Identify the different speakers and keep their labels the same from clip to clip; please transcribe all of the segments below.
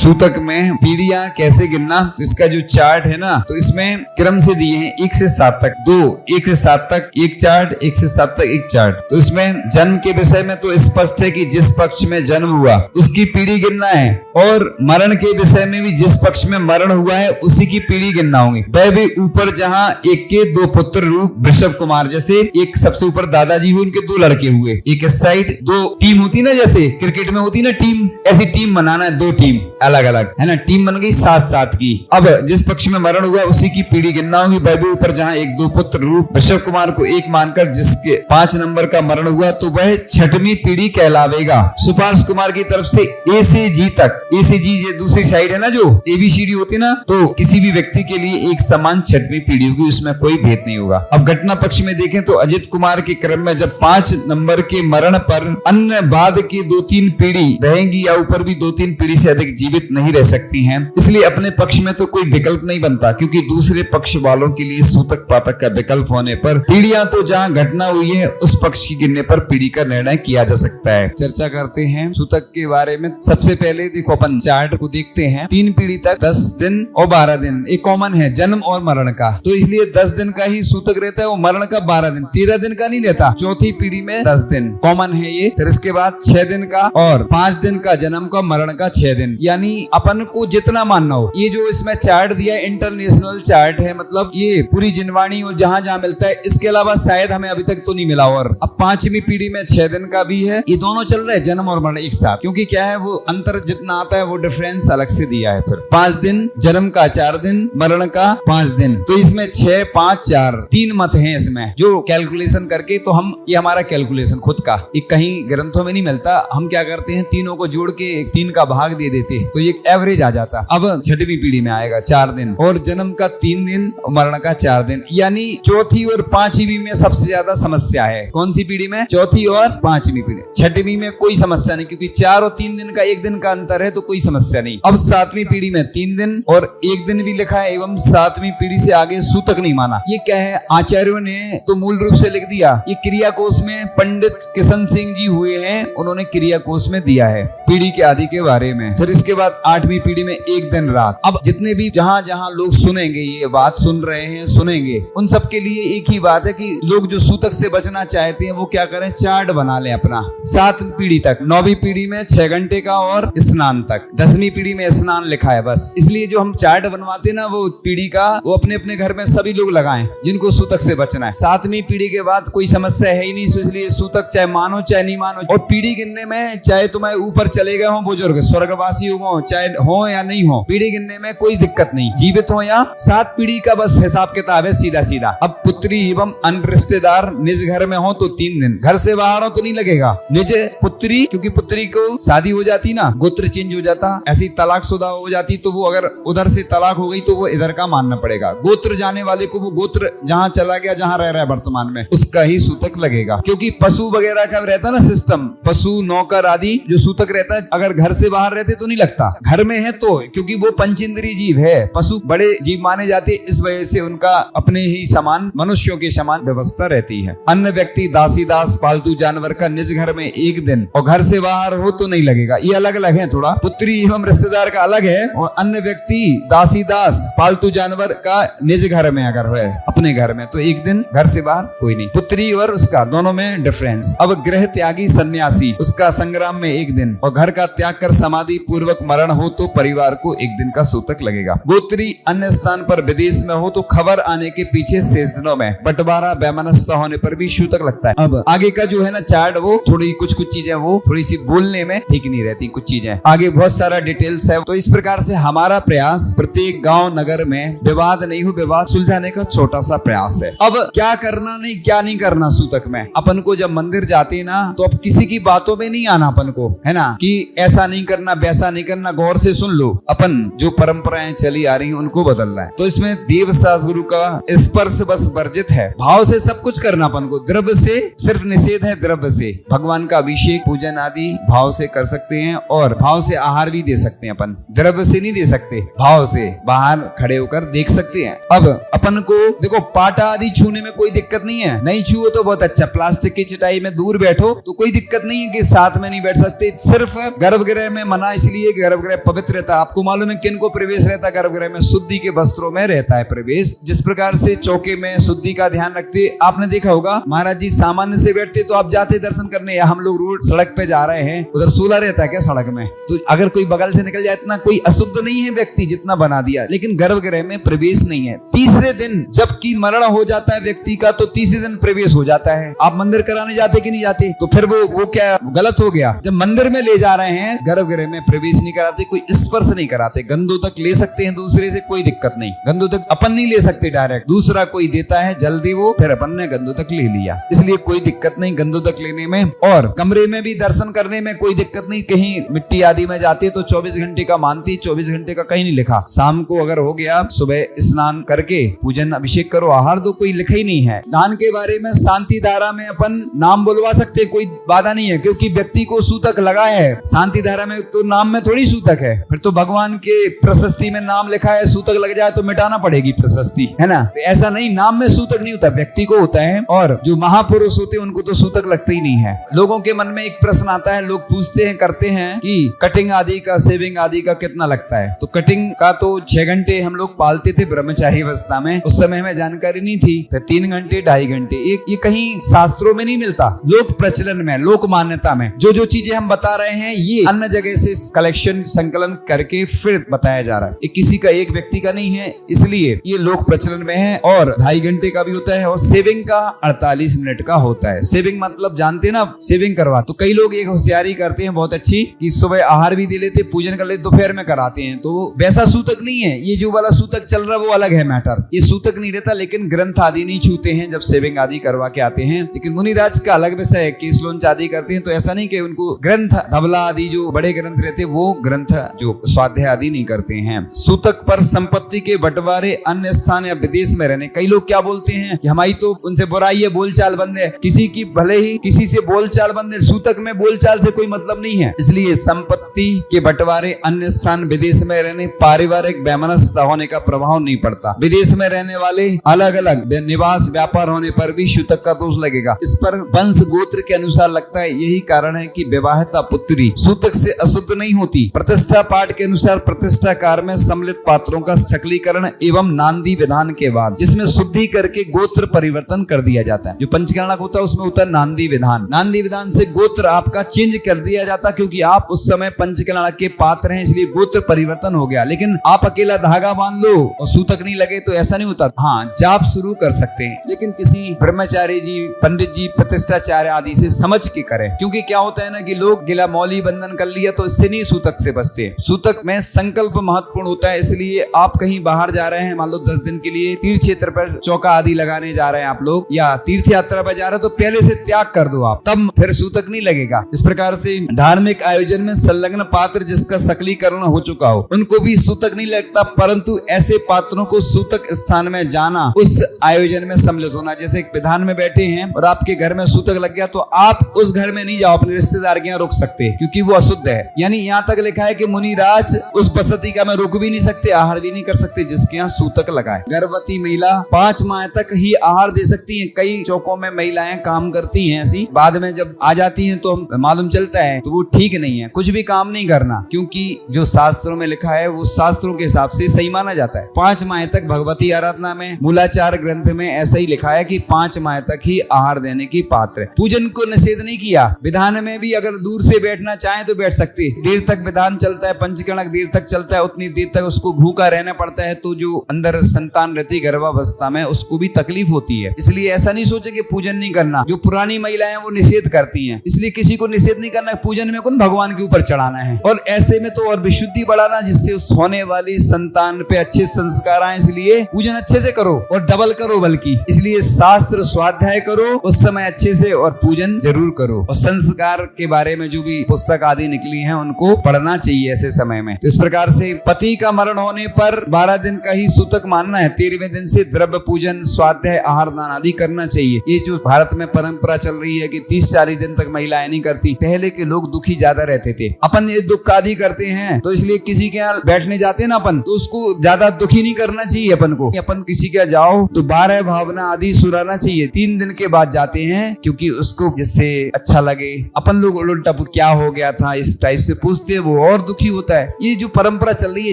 Speaker 1: सूतक में पीढ़ियां कैसे गिनना, तो इसका जो चार्ट है ना, तो इसमें क्रम से दिए हैं 1 से 7 तक, 2 1 से 7 तक एक चार्ट, 1 से 7 तक एक चार्ट। तो इसमें जन्म के विषय में तो स्पष्ट है कि जिस पक्ष में जन्म हुआ उसकी पीढ़ी गिनना है, और मरण के विषय में भी जिस पक्ष में मरण हुआ है उसी की पीढ़ी गिनना होगी। वह भी ऊपर जहां एक के 2 पुत्र रूप वृषभ कुमार, जैसे एक सबसे ऊपर दादाजी हुए, उनके 2 लड़के हुए, एक इस साइड 2 टीम होती ना, जैसे क्रिकेट में होती ना टीम, ऐसी टीम बनाना है, 2 टीम अलग अलग है ना, टीम बन गई 7-7 की। अब जिस पक्ष में मरण हुआ उसी की पीढ़ी गिनना होगी। वह भी ऊपर जहां 1-2 पुत्र रूप वृषभ कुमार को 1 मानकर जिसके 5 नंबर का मरण हुआ तो वह 6वीं पीढ़ी कहलावेगा। सुपार्श कुमार की तरफ से ए से जी तक, ए से जी ये दूसरी साइड है ना, जो ABCD होती ना, तो किसी भी व्यक्ति के लिए एक समान 6वीं पीढ़ी होगी, उसमें कोई भेद नहीं होगा। अब घटना पक्ष में देखें तो अजित कुमार के क्रम में जब 5 नंबर के मरण पर अन्य बाद की 2-3 पीढ़ी रहेंगी या ऊपर भी 2-3 पीढ़ी से अधिक जीवित नहीं रह सकती हैं, इसलिए अपने पक्ष में तो कोई विकल्प नहीं बनता, क्योंकि दूसरे पक्ष वालों के लिए सूतक पातक का विकल्प होने पर पीढ़ियां तो जहां घटना हुई है उस पक्ष की गिनने पर पीढ़ी का निर्णय किया जा सकता है। चर्चा करते हैं सूतक के बारे में। सबसे पहले देखो अपन चार्ट को देखते हैं। 3 पीढ़ी तक 10 दिन और 12 दिन एक कॉमन है, जन्म और मरण का, तो इसलिए 10 दिन का ही सूतक रहता है, वो मरण का 12 दिन, 13 दिन का नहीं रहता। चौथी पीढ़ी में 10 दिन कॉमन है ये। फिर इसके बाद 6 दिन का और 5 दिन का जन्म का, मरण का 6 दिन, यानी अपन को जितना मानना हो। ये जो इसमें चार्ट दिया है इंटरनेशनल चार्ट है, मतलब ये पूरी जिनवाणी और जहां जहां मिलता है, इसके अलावा शायद हमें अभी तक तो नहीं मिला। और अब 5वीं पीढ़ी में 6 दिन का भी है। ये दोनों चल रहे हैं, जन्म और मरण एक साथ, क्योंकि क्या है वो अंतर जितना आता है वो डिफरेंस अलग से दिया है। फिर 5 दिन, जन्म का 4 दिन, मरण का 5 दिन, तो इसमें 6, 5, 4 3 मत हैं इसमें, जो कैलकुलेशन करके, तो हम ये हमारा कैलकुलेशन खुद का, ये कहीं ग्रंथों में नहीं मिलता। हम क्या करते हैं, तीनों को जोड़ के 3 का भाग दे देते हैं, तो ये एवरेज आ जाता। अब 6वीं पीढ़ी में आएगा 4 दिन, और जन्म का 3 दिन और मरण का 4 दिन, यानी चौथी और 5वीं में सबसे ज्यादा समस्या है। कौन सी पीढ़ी में? चौथी और 5वीं पीढ़ी। 6वीं में कोई समस्या नहीं, क्योंकि 4 और 3 दिन का 1 दिन का अंतर है, तो कोई समस्या नहीं। अब 7वीं पीढ़ी में 3 दिन और 1 दिन भी लिखा है, एवं 7वीं पीढ़ी से आगे सूतक नहीं माना। ये क्या है, आचार्यों ने तो मूल रूप से लिख दिया, ये क्रिया कोश में पंडित किशन सिंह जी हुए हैं, उन्होंने क्रिया कोश में दिया है पीढ़ी के आदि के बारे में। फिर इसके बाद 8वीं पीढ़ी में 1 दिन रात। अब जितने भी जहां जहां लोग सुनेंगे, ये बात सुन रहे हैं, सुनेंगे, उन सब के लिए एक ही बात है कि लोग जो सूतक से बचना चाहते हैं वो क्या करें, चार्ट बना लें अपना। 7वीं पीढ़ी तक, 9वीं पीढ़ी में 6 घंटे का और स्नान तक, 10वीं पीढ़ी में स्नान लिखा है बस। इसलिए जो हम चार्ट बनवाते हैं ना वो पीढ़ी का, वो अपने अपने घर में सभी लोग लगाएं जिनको सूतक से बचना है। 7वीं पीढ़ी के बाद कोई समस्या है ही नहीं, इसलिए सूतक चाहे मानो चाहे नहीं मानो। और पीढ़ी गिनने में चाहे तुम्हें ऊपर चले गए हो बुजुर्ग, स्वर्गवासी हो, चाहे हो या नहीं हो, पीढ़ी गिनने में कोई दिक्कत नहीं, जीवित हो या 7 पीढ़ी का बस हिसाब किताब है, सीधा सीधा। अब पुत्री एवं अन्य रिश्तेदार निज घर में हो तो 3 दिन, घर से बाहर हो तो नहीं लगेगा। निज पुत्री, क्योंकि पुत्री को शादी हो जाती ना, गोत्र चेंज हो जाता, ऐसी तलाकशुदा हो जाती, तो वो अगर उधर से तलाक हो गई तो वो इधर का मानना पड़ेगा। गोत्र जाने वाले को वो गोत्र जहां चला गया, जहां रह रहा है वर्तमान में, उसका ही सूतक लगेगा। क्योंकि पशु वगैरह का रहता है ना सिस्टम, पशु नौकर आदि जो सूतक रहता है, अगर घर से बाहर रहते तो नहीं लगता, घर में है तो, क्योंकि वो पंचेंद्रिय जीव है, पशु बड़े जीव माने जाते, इस वजह से उनका अपने ही समान, मनुष्यों के समान व्यवस्था रहती है। अन्य व्यक्ति दासी दास पालतू जानवर का निज घर में 1 दिन और घर से बाहर हो तो नहीं लगेगा। ये अलग अलग है थोड़ा, पुत्री एवं रिश्तेदार का अलग है, और अन्य व्यक्ति दासी दास पालतू जानवर का निज घर में अगर है, अपने घर में, तो 1 दिन, घर से बाहर कोई नहीं। पुत्री और उसका दोनों में डिफरेंस। अब गृह त्यागी सन्यासी, उसका संग्राम में 1 दिन, और घर का त्याग कर समाधि पूर्वक मरण हो तो परिवार को 1 दिन का सूतक लगेगा। गोत्री अन्य स्थान पर विदेश में हो तो खबर आने के पीछे शेष दिनों में बंटवारा वैमनस्यता होने पर भी सूतक लगता है। अब आगे का जो है ना चार्ट, वो थोड़ी कुछ चीजें वो थोड़ी सी बोलने में ठीक नहीं रहती, कुछ चीजें आगे बहुत सारा डिटेल्स है। तो इस प्रकार से हमारा प्रयास प्रत्येक गांव नगर में विवाद नहीं हो, विवाद सुलझाने का छोटा सा प्रयास है। अब क्या करना नहीं, क्या नहीं करना सूतक में, अपन को जब मंदिर जाते ना तो अब किसी की बातों में नहीं आना अपन को, है ना, कि ऐसा नहीं करना वैसा नहीं करना, गौर से सुन लो। अपन जो परंपराएं चली आ रही हैं उनको बदलना है। तो इसमें देव शास्त्रु का स्पर्श बस वर्जित है, भाव से सब कुछ करना अपन को, द्रव्य से सिर्फ निषेध है, द्रव्य से भगवान का अभिषेक पूजन आदि भाव से कर सकते हैं, और भाव से आहार भी दे सकते हैं अपन, द्रव्य से नहीं दे सकते, भाव से बाहर खड़े होकर देख सकते हैं। अब अपन को देखो पाटा आदि छूने में कोई दिक्कत नहीं है, नहीं छुओ तो बहुत अच्छा, प्लास्टिक की चटाई में दूर बैठो तो कोई दिक्कत नहीं है कि साथ में नहीं बैठ सकते। सिर्फ गर्भगृह में मना इसलिए, गर्भगृह पवित्र रहता है। आपको मालूम है किन को प्रवेश रहता है गर्भगृह में? शुद्धि के वस्त्रों में रहता है प्रवेश। जिस प्रकार से चौके में शुद्धि का ध्यान रखते, आपने देखा होगा महाराज जी सामान्य से बैठते तो आप जाते दर्शन करने, या हम लोग रोड सड़क पे जा रहे हैं, उधर सूला रहता है क्या सड़क में? तो अगर कोई बगल से निकल जाए, इतना कोई अशुद्ध नहीं है व्यक्ति जितना बना दिया, लेकिन गर्भगृह में प्रवेश नहीं है। तीसरे दिन जबकि मरण हो जाता है व्यक्ति का, तो तीसरे दिन प्रवेश हो जाता है। आप मंदिर कराने जाते कि नहीं जाते? तो फिर वो क्या गलत हो गया? जब मंदिर में ले जा रहे हैं गर्भगृह में प्रवेश नहीं कराते, कोई स्पर्श नहीं कराते। गंदों तक ले सकते हैं दूसरे से, कोई दिक्कत नहीं। गंदों तक अपन नहीं ले सकते डायरेक्ट, दूसरा कोई देता है जल्दी वो, फिर अपन ने गंदों तक ले लिया, इसलिए कोई दिक्कत नहीं गंदों तक लेने में। और कमरे में भी दर्शन करने में कोई दिक्कत नहीं। कहीं मिट्टी आदि में जाती है तो 24 घंटे का मानती, 24 घंटे का कहीं नहीं लिखा। शाम को अगर हो गया, सुबह स्नान करके पूजन अभिषेक करो, आहार दो, कोई लिखा ही नहीं है। दान के बारे में शांति धारा में अपन नाम बुलवा सकते, कोई बाधा नहीं है, क्योंकि व्यक्ति को सूतक लगा है। शांति धारा में तो नाम में थोड़ी सूतक है, फिर तो भगवान के प्रशस्ति में नाम लिखा है, सूतक लग जाए तो मिटाना पड़ेगी प्रशस्ति, है ना? ऐसा नहीं, नाम में सूतक नहीं होता, व्यक्ति को होता है। और जो महापुरुष होते हैं उनको तो सूतक लगता ही नहीं है। लोगों के मन में एक प्रश्न आता है, लोग पूछते हैं करते हैं कि कटिंग आदि का, शेविंग आदि का कितना लगता है? तो कटिंग का तो 6 घंटे हम लोग पालते थे ब्रह्मचारी अवस्था में, उस समय हमें जानकारी नहीं थी। फिर 3 घंटे 2.5 घंटे, ये कहीं शास्त्रों में नहीं मिलता, लोक प्रचलन में, लोक मान्यता में जो जो चीजें हम बता रहे हैं ये अन्य जगह से कलेक्शन संकलन करके फिर बताया जा रहा है। ये किसी का, एक व्यक्ति का नहीं है, इसलिए ये लोक प्रचलन में है। और 2.5 घंटे का भी होता है, और शेविंग का 48 मिनट का होता है। शेविंग मतलब जानते हैं ना, शेविंग करवा। तो कई लोग एक होशियारी करते हैं बहुत अच्छी कि सुबह आहार भी दे लेते, पूजन कर लेते, दोपहर में कराते हैं। तो वैसा सूतक नहीं है, ये जो वाला सूतक चल रहा है वो अलग है मैटर। ये सूतक नहीं रहता, लेकिन ग्रंथ आदि नहीं छूते हैं जब शेविंग आदि करवा के आते हैं। लेकिन मुनिराज का अलग विषय है, केस लोंच आदि करते हैं, तो ऐसा नहीं कि उनको ग्रंथ धबला आदि जो बड़े ग्रंथ रहते वो ग्रंथ जो स्वाध्याय आदि नहीं करते हैं। सूतक पर संपत्ति के बंटवारे अन्य स्थान या विदेश में रहने। कई लोग क्या बोलते हैं कि हमारी तो उनसे बुराई है, बोलचाल बंद है, किसी की भले ही किसी से बोलचाल बंद है, सूतक में बोलचाल से कोई मतलब नहीं है। इसलिए संपत्ति के बंटवारे अन्य स्थान विदेश में रहने, पारिवारिक वैमनस्यता होने का प्रभाव नहीं पड़ता। विदेश में रहने वाले अलग अलग निवास व्यापार होने पर भी सूतक का दोष लगेगा। इस पर वंश गोत्र के अनुसार लगता है यही कारण है कि विवाहिता पुत्री सूतक से अशुद्ध नहीं होती। प्रतिष्ठा पाठ के अनुसार प्रतिष्ठा कार्य में सम्मिलित पात्रों का सकलीकरण एवं नांदी विधान के बाद जिसमें शुद्धि करके गोत्र परिवर्तन कर दिया जाता है। जो पंचकर्णक होता है उसमें होता है नांदी विधान। नांदी विधान से गोत्र आपका चेंज कर दिया जाता, क्योंकि आप उस समय पंचकर्णक के पात्र हैं, इसलिए गोत्र परिवर्तन हो गया। लेकिन आप अकेला धागा बांध लो और सूतक नहीं लगे तो ऐसा नहीं होता। हाँ, जाप शुरू कर सकते हैं, लेकिन किसी ब्रह्मचारी जी, पंडित जी, प्रतिष्ठाचार्य आदि से समझ के करें। क्योंकि क्या होता है ना कि लोग गिला मौली बंधन कर लिया तो इससे नहीं सूतक से बचते। सूतक में संकल्प महत्वपूर्ण होता है, इसलिए आप कहीं बाहर जा रहे हैं, मान लो 10 दिन के लिए तीर्थ क्षेत्र पर चौका आदि लगाने जा रहे हैं आप लोग, या तीर्थ यात्रा पर जा रहे हो, तो पहले से त्याग कर दो आप, तब फिर सूतक नहीं लगेगा। इस प्रकार से धार्मिक आयोजन में संलग्न पात्र जिसका सकलीकरण हो चुका हो उनको भी सूतक नहीं लगता, परंतु ऐसे पात्रों को सूतक स्थान में जाना, उस आयोजन में सम्मिलित होना। जैसे एक विधान में बैठे हैं और आपके घर में सूतक लग गया तो आप उस घर में नहीं जाओ, अपने रिश्तेदार के यहाँ रुक सकते हैं, क्योंकि वो अशुद्ध है। यानी यहाँ तक लिखा है कि मुनिराज उस बसती का में रुक भी नहीं सकते, आहार भी नहीं कर सकते जिसके यहाँ सूतक लगा है। गर्भवती महिला 5 माह तक ही आहार दे सकती है। कई चौकों में महिलाएं काम करती हैं ऐसी, बाद में जब आ जाती हैं तो मालूम चलता है तो वो ठीक नहीं है। कुछ भी काम नहीं करना, क्योंकि जो शास्त्रों में लिखा है वो शास्त्रों के हिसाब से सही माना जाता है। 5 माह तक भगवती आराधना में मूलाचार ग्रंथ में ऐसा ही लिखा है कि 5 माह तक ही आहार देने की पात्र है। पूजन को निषेध नहीं किया। विधान में भी अगर दूर से बैठना चाहे तो बैठ सकते, देर तक विधान चलता है, पंचकर्णक देर तक चलता है, उतनी देर तक उसको भूखा रहना पड़ता है, तो जो अंदर संतान रहती है गर्भावस्था में उसको भी तकलीफ होती है। इसलिए ऐसा नहीं सोचे कि पूजन नहीं करना। जो पुरानी महिलाएं वो निषेध करती हैं, इसलिए किसी को निषेध नहीं करना। पूजन में कौन भगवान के ऊपर चढ़ाना है, और ऐसे में तो और विशुद्धि बढ़ाना, जिससे उस होने वाली संतान पे अच्छे संस्कार आए। इसलिए पूजन अच्छे से करो और डबल करो, बल्कि इसलिए शास्त्र स्वाध्याय करो उस समय अच्छे से, और पूजन जरूर करो। और संस्कार के बारे में जो भी पुस्तक आदि निकली हैं उनको पढ़ना चाहिए ऐसे समय में। तो इस प्रकार से पति का मरण होने पर 12 दिन का ही सूतक मानना है। 13वें दिन से द्रव्य पूजन, स्वाध्याय, आहार दान आदि करना चाहिए। ये जो भारत में परंपरा चल रही है कि 30-40 दिन तक महिलाएं नहीं करती। पहले के लोग दुखी ज्यादा रहते थे, अपन ये दुख आदि करते हैं, तो इसलिए किसी के यहाँ बैठने जाते हैं ना अपन, तो उसको ज्यादा दुखी नहीं करना चाहिए अपन को। अपन किसी के जाओ तो 12 भावना आदि सुनाना चाहिए। 3 दिन के बाद जाते हैं, क्योंकि उसको जिससे अच्छा लगे। अपन लोग उल्टा क्या हो गया था इस टाइप से पूछते हैं, वो वो और दुखी होता है। ये जो परंपरा चल रही है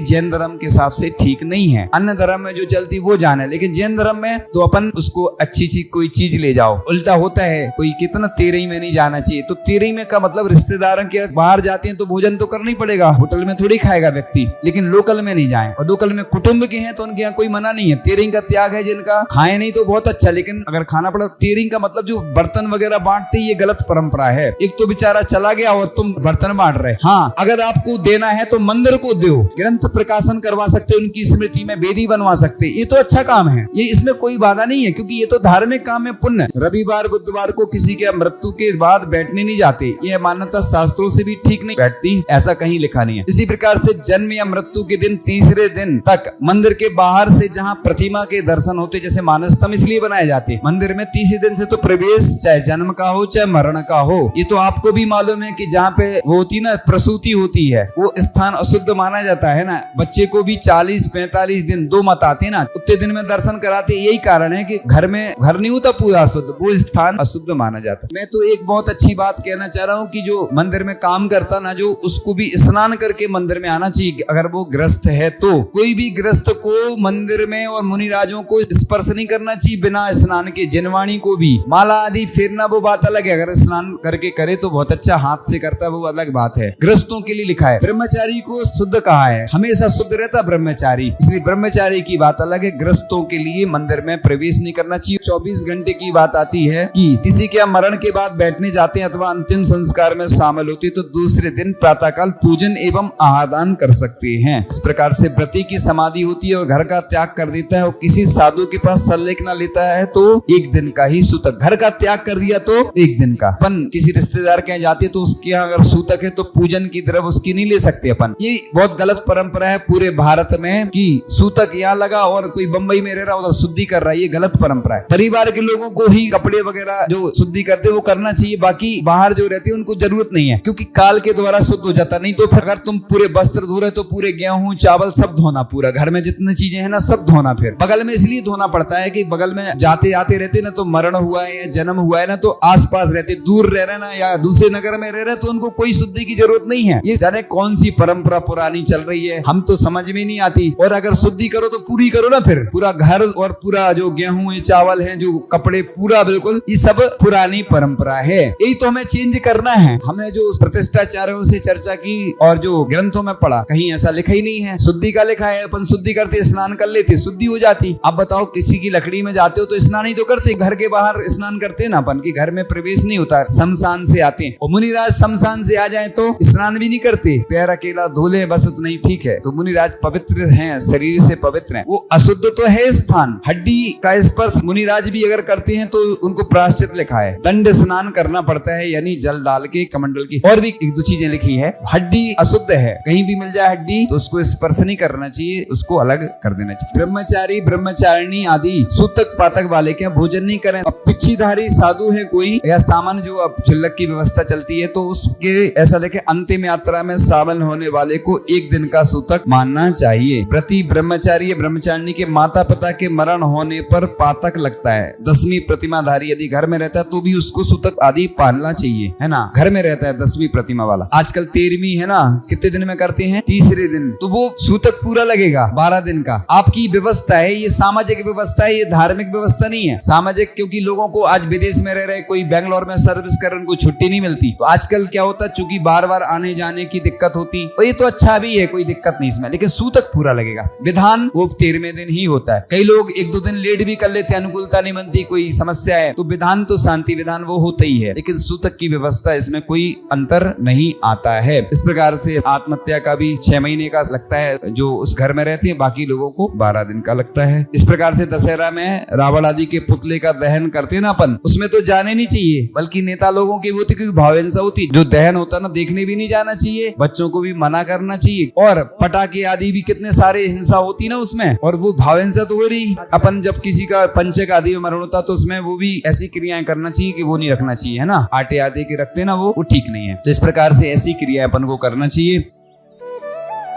Speaker 1: जैन धर्म के हिसाब से ठीक नहीं है। अन्य धर्म में जो चलती वो जाने, लेकिन जैन धर्म में तो अपन उसको अच्छी सी कोई चीज ले जाओ। उल्टा होता है, कोई कितना तेरही में नहीं जाना चाहिए, तो तेरही में का मतलब रिश्तेदारों के बाहर जाते हैं तो भोजन तो करना ही पड़ेगा, होटल में थोड़ी खाएगा व्यक्ति, लेकिन लोकल में नहीं जाए। और लोकल में कुटुंब के हैं तो उनके यहाँ कोई मना नहीं है। तेरही का त्याग है जिनका, खाए नहीं तो बहुत अच्छा, लेकिन अगर खाना पड़ा। तेरही का मतलब जो बर्तन वगैरह बांटते, ये गलत परंपरा है। एक तो बेचारा चला गया और तुम बर्तन बांट रहे। हाँ, अगर आपको देना है तो मंदिर को दो, ग्रंथ प्रकाशन करवा सकते, उनकी स्मृति में वेदी बनवा सकते, ये तो अच्छा काम है, ये इसमें कोई बाधा नहीं है, क्योंकि ये तो धार्मिक काम है, पुण्य। रविवार बुधवार को किसी के मृत्यु के बाद बैठने नहीं जाते, ये मान्यता शास्त्रों से भी ठीक नहीं बैठती, ऐसा कहीं लिखा नहीं है। इसी प्रकार से जन्म या मृत्यु के दिन तीसरे दिन तक मंदिर के बाहर से जहाँ प्रतिमा के दर्शन होते, जैसे मानसतम इसलिए बनाए जाते हैं, मंदिर में तीसरे दिन से तो प्रवेश चाहे जन्म का हो चाहे मरण का हो। ये तो आपको भी मालूम है कि जहाँ पे वो होती ना प्रसूति होती है, वो स्थान अशुद्ध माना जाता है ना। बच्चे को भी 40-45 दिन, 2 मत आते ना, उतने दिन में दर्शन कराते। यही कारण है कि घर नहीं होता पूरा अशुद्ध, वो स्थान अशुद्ध माना जाता है। मैं तो एक बहुत अच्छी बात कहना चाह रहा हूँ कि जो मंदिर में काम करता ना, जो उसको भी स्नान करके मंदिर में आना चाहिए। अगर वो ग्रस्त है तो कोई भी ग्रस्त को मंदिर में और मुनिराजों को स्पर्श नहीं करना चाहिए बिना स्नान के। जिनवाणी को भी माला आदि फेरना वो बात अलग है, अगर स्नान करके करे तो बहुत अच्छा, हाथ से करता है वो अलग बात है। ग्रस्तों के लिए लिखा है, ब्रह्मचारी को शुद्ध कहा है, हमेशा शुद्ध रहता ब्रह्मचारी, इसलिए ब्रह्मचारी की बात अलग है। ग्रस्तों के लिए मंदिर में प्रवेश नहीं करना चाहिए। 24 घंटे की बात आती है कि किसी के मरण के बाद बैठने जाते हैं अथवा अंतिम संस्कार में शामिल होते तो दूसरे दिन प्रातःकाल पूजन एवं आहादान कर सकते हैं। इस प्रकार से व्रती की समाधि होती है और घर का त्याग कर देता है और किसी साधु के पास सल्लेख न लेता है तो 1 दिन का ही सूतक। घर का त्याग कर दिया तो 1 दिन का। अपन किसी रिश्तेदार के यहाँ जाते तो उसके यहाँ अगर सूतक है तो पूजन की तरफ उसकी नहीं ले सकते अपन। ये बहुत गलत परंपरा है पूरे भारत में कि सूतक यहाँ लगा और कोई बंबई में रह रहा उधर शुद्धि कर रहा है, ये गलत परंपरा है। परिवार के लोगों को ही कपड़े वगैरह जो शुद्धि करते वो करना चाहिए, बाकी बाहर जो रहते हैं उनको जरूरत नहीं है, क्योंकि काल के द्वारा शुद्ध हो जाता। नहीं तो अगर तुम पूरे वस्त्र धो रहे तो पूरे गेहूं चावल सब धोना, पूरा घर में जितनी चीजें हैं ना सब धोना। फिर बगल में इसलिए धोना पड़ता है कि बगल में जाते आते रहते ना, तो मरण हुआ है या जन्म हुआ है ना, तो आसपास रहते, दूर रह रहे ना या दूसरे नगर में रह रहे तो उनको कोई शुद्धि की जरूरत नहीं है। ये जाने कौन सी परंपरा पुरानी चल रही है, हम तो समझ में नहीं आती। और अगर शुद्धि करो तो पूरी करो ना, फिर पूरा घर और पूरा जो गेहूं है चावल है जो कपड़े पूरा, बिल्कुल ये सब पुरानी परंपरा है। यही तो हमें चेंज करना है। हमने जो प्रतिष्ठाचार्यों से चर्चा की और जो ग्रंथों में पढ़ा, कहीं ऐसा लिखा ही नहीं है। शुद्धि का लिखा है, अपन शुद्धि करते स्नान कर लेते, शुद्धि हो जाती। अब बताओ किसी की लकड़ी में जाते हो तो स्नान ही तो करते, घर के बाहर स्नान करते ना अपन, की घर में प्रवेश नहीं होता, शमशान से आते हैं। और मुनिराज शमशान से आ जाए तो स्नान भी नहीं करते, पैर अकेला धो ले बस उतना ही ठीक है। तो मुनिराज पवित्र हैं, शरीर से पवित्र हैं, वो अशुद्ध तो है स्थान। हड्डी का स्पर्श मुनिराज भी अगर करते हैं तो उनको प्रायश्चित लिखा है, दंड स्नान करना पड़ता है, यानी जल डाल के कमंडल की। और भी 1-2 चीजें लिखी है। हड्डी अशुद्ध है, कहीं भी मिल जाए हड्डी तो उसको स्पर्श नहीं करना चाहिए, उसको अलग कर देना चाहिए। ब्रह्मचारी ब्रह्मचारिणी आदि सूतक पातक वाले के भोजन नहीं करें। अब पिछीधारी साधु है कोई या सामान्य जो अब चुल्लक की व्यवस्था चलती है तो उसके ऐसा लिखे, अंतिम यात्रा में शामिल होने वाले को 1 दिन का सूतक मानना चाहिए। प्रति ब्रह्मचारी ब्रह्मचारिणी के माता पिता के मरण होने पर पातक लगता है। 10वीं प्रतिमाधारी यदि घर में रहता है तो भी उसको सूतक आदि पालना चाहिए, है ना। घर में रहता है 10वीं प्रतिमा वाला। आजकल 13वीं है ना, कितने दिन में करते हैं, तीसरे दिन, तो वो सूतक पूरा लगेगा 12 दिन का। आपकी व्यवस्था है, ये सामाजिक व्यवस्था है, ये धार्मिक व्यवस्था नहीं है। सामाजिक, क्योंकि लोगों को आज विदेश में रह रहे, कोई बेंगलोर में सर्विस कर, उनको छुट्टी नहीं मिलती, तो आजकल क्या होता है, चूंकि बार-बार आने जाने की दिक्कत होती, और ये तो अच्छा भी है, कोई दिक्कत नहीं इसमें, लेकिन सूतक पूरा लगेगा। विधान वो 13वें दिन ही होता है। कई लोग 1-2 दिन लेट भी कर लेते, अनुकूलता नहीं बनती, कोई समस्या है, तो विधान तो शांति विधान वो होता ही है, लेकिन सूतक की व्यवस्था इसमें कोई अंतर नहीं आता है। इस प्रकार से आत्महत्या का भी 6 महीने का लगता है जो उस घर में रहते हैं, बाकी लोगों को 12 दिन का लगता है। इस प्रकार से दशहरा में रावण आदि के पुतले का दहन करते हैं ना अपन, उसमें तो जाने नहीं चाहिए, बल्कि नेता लोगों की होती, क्योंकि भावहिंसा होती, जो दहन होता ना देखने भी नहीं जाना चाहिए, बच्चों को भी मना करना चाहिए। और पटाखे आदि भी कितने सारे हिंसा होती ना उसमें, और वो भावहिंसा तो हो रही। अपन जब किसी का पंचक आदि में मरण होता तो उसमें वो भी ऐसी क्रियाएं करना चाहिए कि वो नहीं रखना चाहिए, है ना। आटे आदि के रखते ना वो ठीक नहीं है। तो इस प्रकार से ऐसी क्रियाएं अपन को करना चाहिए।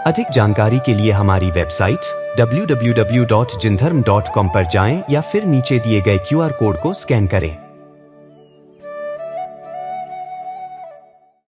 Speaker 2: अधिक जानकारी के लिए हमारी वेबसाइट www.jindharm.com पर जाएं या फिर नीचे दिए गए QR कोड को स्कैन करें।